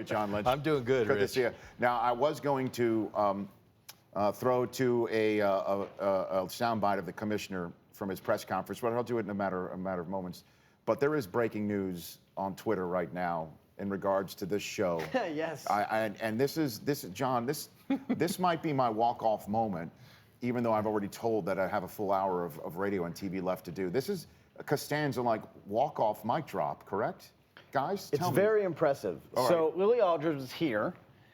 you, John Lynch? I'm doing good, Good Rich. to see you. Now, I was going to throw to a soundbite of the commissioner from his press conference, but I'll do it in a matter of moments. But there is breaking news on Twitter right now in regards to this show. Yes. And this is John. This might be my walk-off moment, even though I've already told that I have a full hour of radio and TV left to do. This is Costanza like walk-off mic drop, correct? Guys, it's very impressive. All so right. Lily Aldridge is here.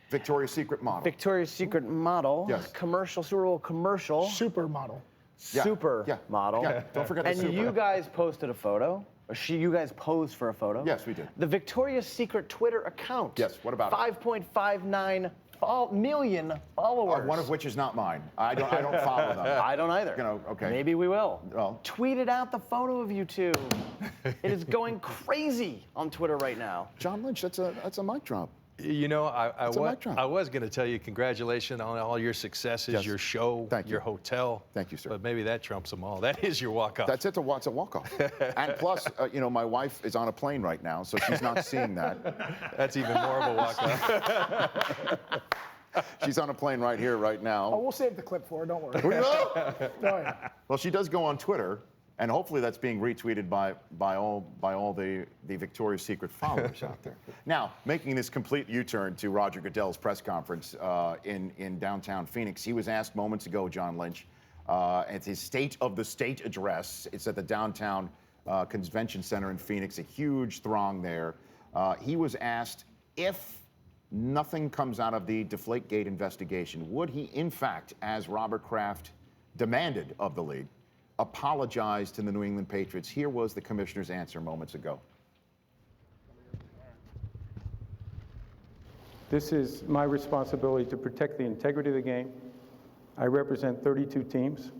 Victoria's Secret model. Victoria's Secret model. Yes. Commercial, Super Bowl commercial. Supermodel. Super model. Yeah. Don't forget the and super. you guys posted a photo. Or you guys posed for a photo. Yes, we did. The Victoria's Secret Twitter account. Yes, what about it? 5.59 million followers. One of which is not mine. I don't follow them. I don't either. You know, okay. Maybe we will. Well. Tweeted out the photo of you two. It is going crazy on Twitter right now. John Lynch, that's a mic drop. You know, I was going to tell you congratulations on all your successes, Yes. your show, Thank you. your hotel. Thank you, sir. But maybe that trumps them all. That is your walk-off. That's it. It's a walk-off. And plus, my wife is on a plane right now, so she's not seeing that. That's even more of a walk-off. She's on a plane right here, right now. Oh, we'll save the clip for her. Don't worry. We will? Oh, yeah. Well, she does go on Twitter, and hopefully that's being retweeted by all the Victoria's Secret followers out there. Now, making this complete U-turn to Roger Goodell's press conference in downtown Phoenix, he was asked moments ago, John Lynch, at his State of the State address. It's at the downtown convention center in Phoenix, a huge throng there. He was asked if nothing comes out of the Deflategate investigation, would he, in fact, as Robert Kraft demanded of the league, apologize to the New England Patriots? Here was the commissioner's answer moments ago. This is my responsibility to protect the integrity of the game. I represent 32 teams.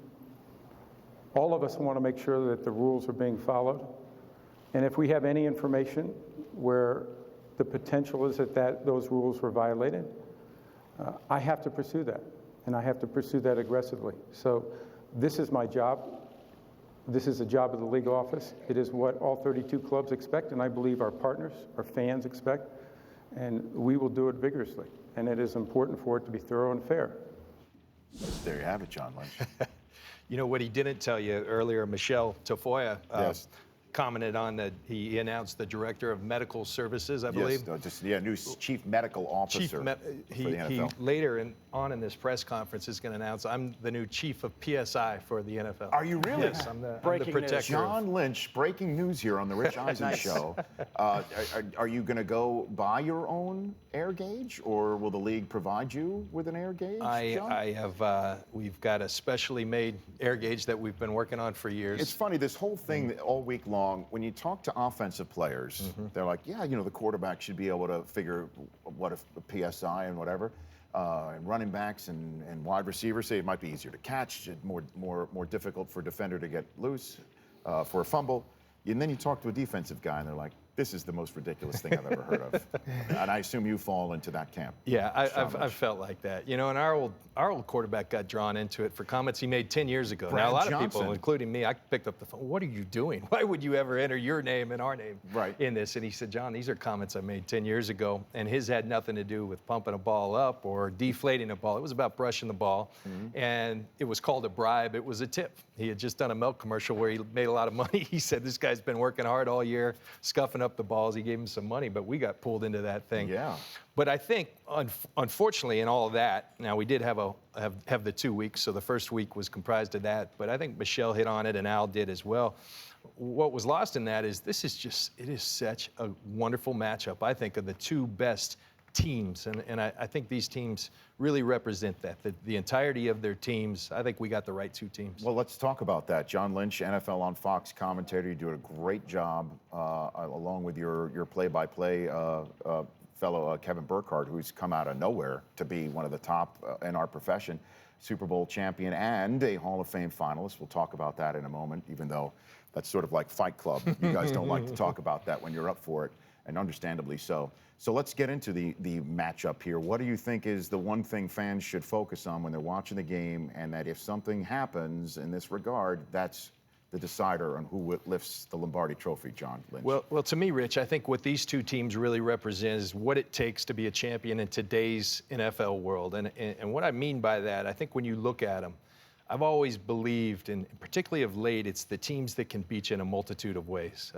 All of us want to make sure that the rules are being followed. And if we have any information where the potential is that those rules were violated, I have to pursue that, and I have to pursue that aggressively. So this is my job. This is the job of the league office. It is what all 32 clubs expect, and I believe our partners, our fans expect, and we will do it vigorously. And it is important for it to be thorough and fair. There you have it, John Lynch. You know what he didn't tell you earlier, Michelle Tafoya Yes. commented on that he announced the director of medical services, I believe. Yes, new chief medical officer for the NFL. He later on in this press conference is going to announce, I'm the new chief of PSI for the NFL. Are you really? Yes, I'm the Breaking news. protector. John Lynch, breaking news here on the Rich Eisen Show. Are you going to go buy your own air gauge, or will the league provide you with an air gauge, John? I have, we've got a specially made air gauge that we've been working on for years. It's funny, this whole thing all week long, when you talk to offensive players, they're like, yeah, the quarterback should be able to figure what a PSI and whatever. And running backs and wide receivers say it might be easier to catch, more difficult for a defender to get loose for a fumble. And then you talk to a defensive guy, and they're like, this is the most ridiculous thing I've ever heard of. And I assume you fall into that camp. Yeah, I've felt like that. And our old quarterback got drawn into it for comments he made 10 years ago. Brad now, a lot Johnson. of people, including me, I picked up the phone. What are you doing? Why would you ever enter your name and our name in this? And he said, John, these are comments I made 10 years ago, and his had nothing to do with pumping a ball up or deflating a ball. It was about brushing the ball, and it was called a bribe. It was a tip. He had just done a milk commercial where he made a lot of money. He said, this guy's been working hard all year, scuffing up the balls. He gave him some money, but we got pulled into that thing. Yeah. But I think, unfortunately, in all of that, now we did have the 2 weeks, so the first week was comprised of that. But I think Michelle hit on it, and Al did as well. What was lost in that is it is such a wonderful matchup, I think, of the two best teams. And I think these teams really represent that, the entirety of their teams. I think we got the right two teams. Well, let's talk about that. John Lynch, NFL on Fox commentator, you do a great job, along with your play-by-play fellow Kevin Burkhardt, who's come out of nowhere to be one of the top in our profession, Super Bowl champion and a Hall of Fame finalist. We'll talk about that in a moment, even though that's sort of like Fight Club. You guys don't like to talk about that when you're up for it, and understandably so. So let's get into the matchup here. What do you think is the one thing fans should focus on when they're watching the game, and that if something happens in this regard, that's the decider on who lifts the Lombardi Trophy, John Lynch? Well, to me, Rich, I think what these two teams really represent is what it takes to be a champion in today's NFL world. And what I mean by that, I think when you look at them, I've always believed, and particularly of late, it's the teams that can beat you in a multitude of ways.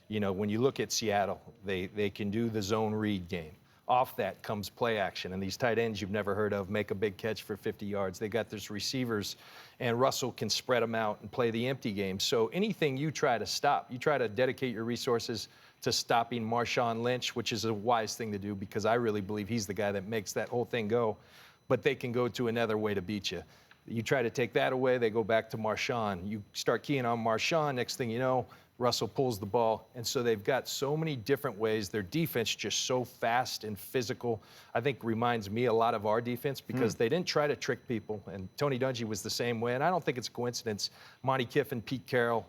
When you look at Seattle, they can do the zone read game. Off that comes play action, and these tight ends you've never heard of make a big catch for 50 yards. They got these receivers, and Russell can spread them out and play the empty game. So anything you try to stop, you try to dedicate your resources to stopping Marshawn Lynch, which is a wise thing to do because I really believe he's the guy that makes that whole thing go. But they can go to another way to beat you. You try to take that away, they go back to Marshawn. You start keying on Marshawn, next thing you know, Russell pulls the ball. And so they've got so many different ways. Their defense just so fast and physical. I think reminds me a lot of our defense because they didn't try to trick people. And Tony Dungy was the same way. And I don't think it's a coincidence. Monty Kiffin, Pete Carroll,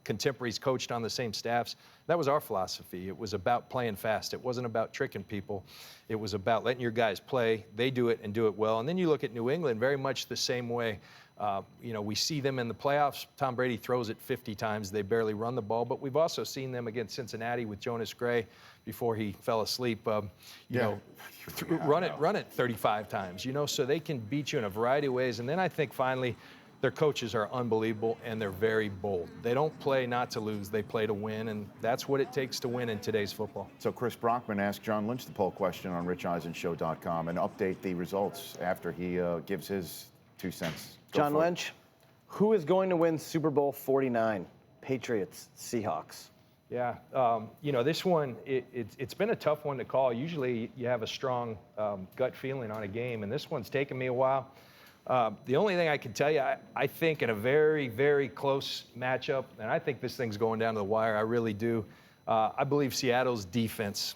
contemporaries coached on the same staffs. That was our philosophy. It was about playing fast. It wasn't about tricking people. It was about letting your guys play. They do it and do it well. And then you look at New England, very much the same way. We see them in the playoffs. Tom Brady throws it 50 times. They barely run the ball. But we've also seen them against Cincinnati with Jonas Gray before he fell asleep. Run it 35 times. So they can beat you in a variety of ways. And then I think finally, their coaches are unbelievable and they're very bold. They don't play not to lose, they play to win, and that's what it takes to win in today's football. So Chris Brockman asked John Lynch the poll question on RichEisenshow.com and update the results after he gives his 2 cents. John Lynch, who is going to win Super Bowl 49? Patriots, Seahawks. Yeah, this one, it's been a tough one to call. Usually you have a strong gut feeling on a game, and this one's taken me a while. The only thing I can tell you, I think in a very, very close matchup, and I think this thing's going down to the wire, I really do. I believe Seattle's defense,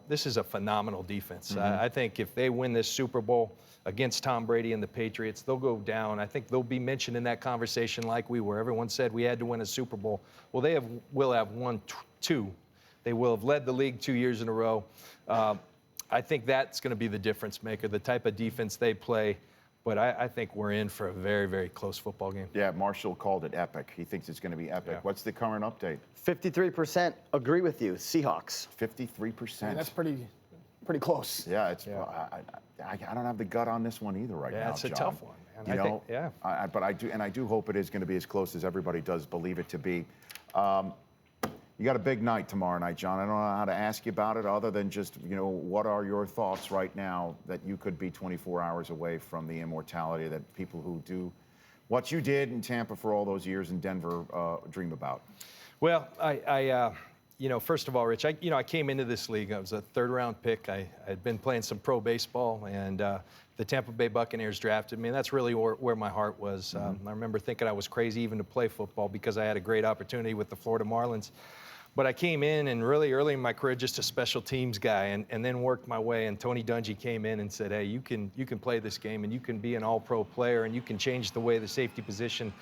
this is a phenomenal defense. I think if they win this Super Bowl against Tom Brady and the Patriots, they'll go down. I think they'll be mentioned in that conversation like we were. Everyone said we had to win a Super Bowl. Well, they will have won 2. They will have led the league 2 years in a row. I think that's going to be the difference maker, the type of defense they play. But I think we're in for a very, very close football game. Yeah, Marshall called it epic. He thinks it's going to be epic. Yeah. What's the current update? 53% agree with you. Seahawks. 53%. Yeah, that's pretty close. Yeah, it's. I don't have the gut on this one either right now. Yeah, it's a John. tough one, man. But I do hope it is going to be as close as everybody does believe it to be. You got a big night tomorrow night, John. I don't know how to ask you about it other than just, what are your thoughts right now that you could be 24 hours away from the immortality that people who do what you did in Tampa for all those years in Denver dream about? Well, first of all, Rich, I came into this league. I was a third-round pick. I had been playing some pro baseball, and the Tampa Bay Buccaneers drafted me, and that's really where my heart was. I remember thinking I was crazy even to play football because I had a great opportunity with the Florida Marlins. But I came in and really early in my career just a special teams guy and then worked my way. And Tony Dungy came in and said, hey, you can play this game and you can be an all-pro player and you can change the way the safety position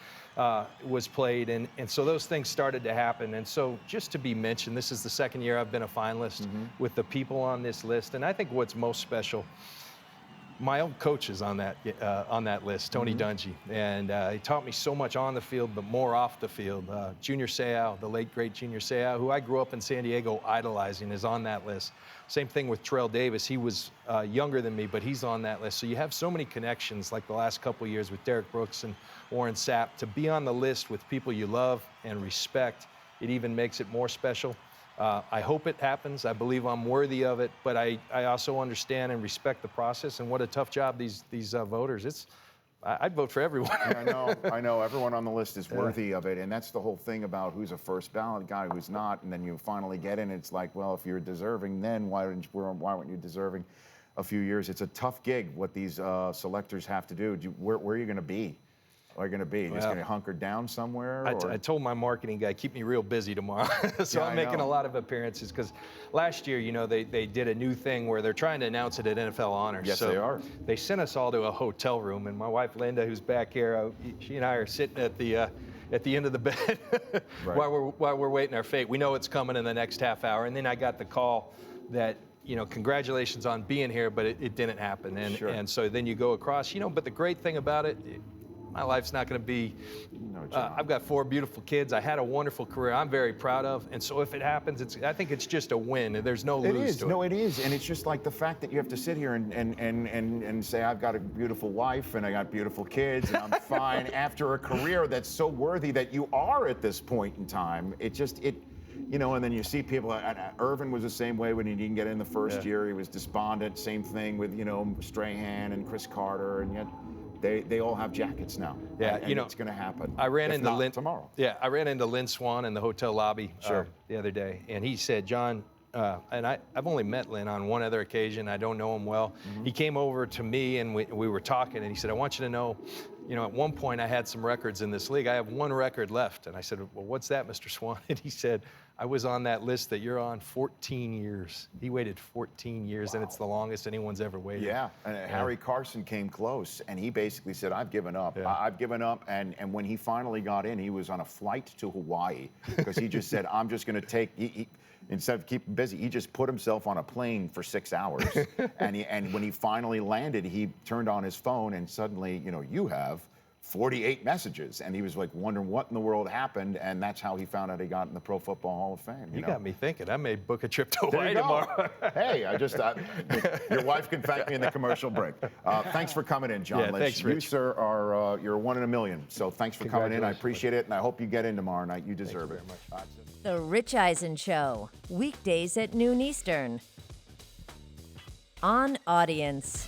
was played. And so those things started to happen. And so just to be mentioned, this is the second year I've been a finalist with the people on this list. And I think what's most special, my own coach is on that list, Tony Dungy, and he taught me so much on the field, but more off the field. Junior Seau, the late great Junior Seau, who I grew up in San Diego idolizing, is on that list. Same thing with Terrell Davis. He was younger than me, but he's on that list. So you have so many connections, like the last couple of years with Derek Brooks and Warren Sapp, to be on the list with people you love and respect. It even makes it more special. I hope it happens. I believe I'm worthy of it, but I also understand and respect the process and what a tough job these voters. I'd vote for everyone. Yeah, I know. Everyone on the list is worthy of it, and that's the whole thing about who's a first ballot guy, who's not, and then you finally get in. It's like, well, if you're deserving, then why weren't you deserving a few years? It's a tough gig what these selectors have to do. Where are you going to be? Are you going to be? Just going to hunker down somewhere? I told my marketing guy, keep me real busy tomorrow. So I'm making a lot of appearances because last year, they did a new thing where they're trying to announce it at NFL Honors. Yes, so they are. They sent us all to a hotel room, and my wife Linda, who's back here, she and I are sitting at the end of the bed while we're waiting our fate. We know it's coming in the next half hour, and then I got the call that, congratulations on being here, but it didn't happen. And so then you go across, but the great thing about it, my life's not going to be. No, John. I've got 4 beautiful kids. I had a wonderful career. I'm very proud of. And so if it happens, I think it's just a win. There's no It lose is. to No, it is. And it's just like the fact that you have to sit here and say, I've got a beautiful wife and I got beautiful kids and I'm fine after a career that's so worthy that you are at this point in time. And then you see people, Irvin was the same way when he didn't get in the first year. He was despondent. Same thing with, Strahan and Chris Carter. And yet they all have jackets now. Yeah, and it's going to happen. I ran into Lynch tomorrow. Yeah, I ran into Lynn Swan in the hotel lobby the other day, and he said, John, and I've only met Lynn on one other occasion. I don't know him well. Mm-hmm. He came over to me, and we were talking, and he said, I want you to know, at one point I had some records in this league. I have 1 record left. And I said, well, what's that, Mr. Swan? And he said, I was on that list that you're on 14 years. He waited 14 years, and it's the longest anyone's ever waited. Yeah, and Harry Carson came close, and he basically said, I've given up. Yeah. I've given up, and when he finally got in, he was on a flight to Hawaii because he just said, I'm just going to take, instead of keeping busy, he just put himself on a plane for 6 hours. and when he finally landed, he turned on his phone, and suddenly, you have 48 messages, and he was like wondering what in the world happened, and that's how he found out he got in the Pro Football Hall of Fame. You got me thinking. I may book a trip to There Hawaii you go. tomorrow. Hey, your wife can thank me in the commercial break. Thanks for coming in, John Yeah, Lynch. thanks, Rich. You, sir, are you're 1 in a million. So thanks for coming in. I appreciate it, and I hope you get in tomorrow night. You deserve it. Very much. The Rich Eisen Show, weekdays at noon Eastern. On Audience.